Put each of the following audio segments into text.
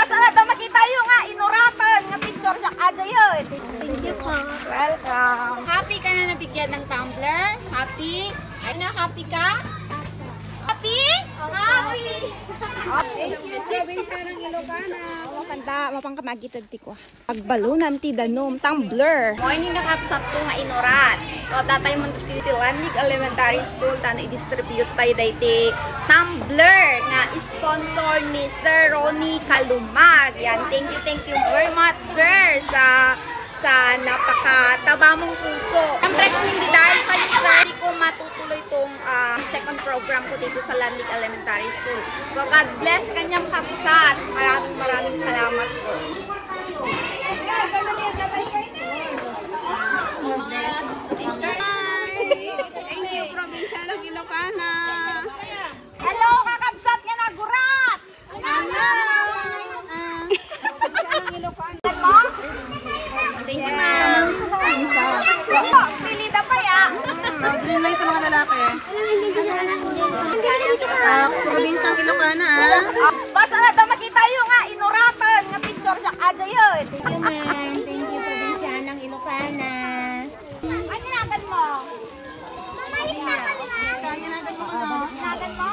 Basta na ito makita yung nga inuratan nga picture siya kada yun. Thank you po. Welcome. Happy ka na nabigyan ng tumbler? Happy? Ano, happy ka? Happy? Happy! Thank you, probinsya ng Ilocana. Kanta, mapangkamagitad ti ko. Pagbalunan ti danom, tumbler. Morning nakapsap ko nga inurat. So, datay mo titilanig elementary school, tano i-distribute tayo dahi tumbler nga sponsor ni Sir Ronnie Kalumag. Yan, thank you very much, sir, sa napakataba mong puso. Siyempre kung hindi dahil sa sir, hindi ko matutuloy itong second program ko dito sa Lanlig Elementary School. So God bless kanyang kapsat. Maraming salamat po. Thank you, probinsya ng Ilocana. Hello, kakapsat nga nagurat! Ano? Thank you, ma'am. Pilida pa ya. Green lang sa mga lalaki. Probinsang Ilocana, Basta na ito makita yung nga inuratan nga picture siya kada yun. Thank you, ma'am. Thank you, probinsya ng Ilocana. Ay, ginagan mo. Mamalis na kami, ma'am. Ginagan mo?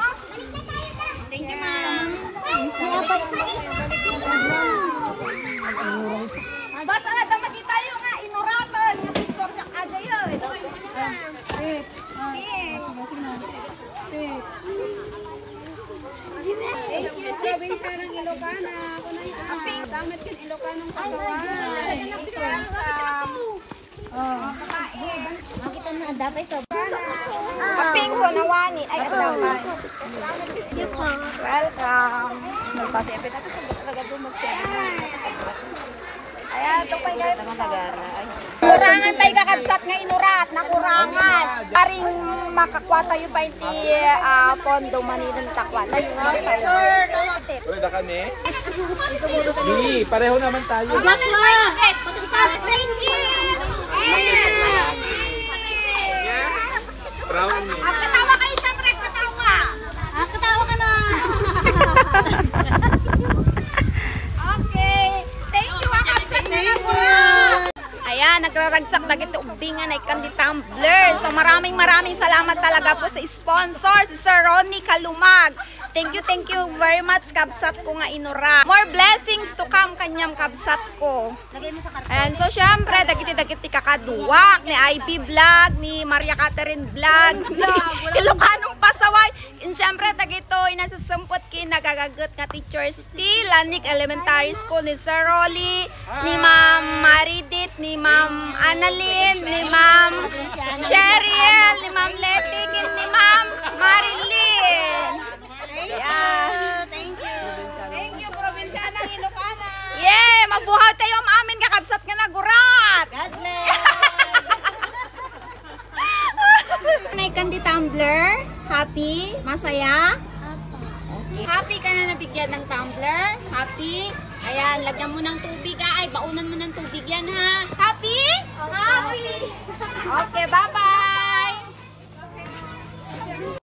Thank you, ma'am. Basta na ito makita yung nga inuratan nga picture siya kada yun. Probinsya ng Ilocana. Damit kin Ilocanong kasawan. Makita na, dapat sa Kaping ko nawani. Ay, alaman. Welcome. Magpasipit natin sa talaga doon ayan, ito pa yung kurangan tayo kakabsat nga inurat, nakurangan. Paring makakuha tayo pa yung pondo manilang takwa. Uy, da kami? Di, pareho naman tayo. Brown eh. Katawa kayo syempre, katawa. Katawa ka na! Okay. Thank you, kakabsat nga nakurat. Ayan, nagraragsak na ito ubingan ay kandi tumbler. So maraming salamat talaga po sa sponsor, si Sir Ronnie Kalumag. Thank you very much, kabsat ko nga inura. More blessings to come kanyang kabsat ko. Lagay mo sa karton. And so syempre, dagiti kakaduwak ni IB Vlog, ni Maria Catherine Vlog, Ilocanong Pasaway. And syempre, dagito inasasumpot kin nagagagot nga teachers ti Lanlig Elementary School ni Sir Rolly, ni Ma'am Maridit, ni Ma'am Annalyn, ni Ma'am Sheriel, ni Ma'am Letty, ni Ma'am Marilyn. Thank you. Thank you, probinsya ng Ilocana. Yeah! Mabuhay tayo ang amin kakabsat nga nagurat! God bless. May kandi tumbler? Happy? Masaya? Happy ka na nabigyan ng tumbler? Happy? Ayan, lagyan mo ng tubig. Ay, baunan mo ng tubig yan, ha? Happy? Happy! Okay, bye-bye!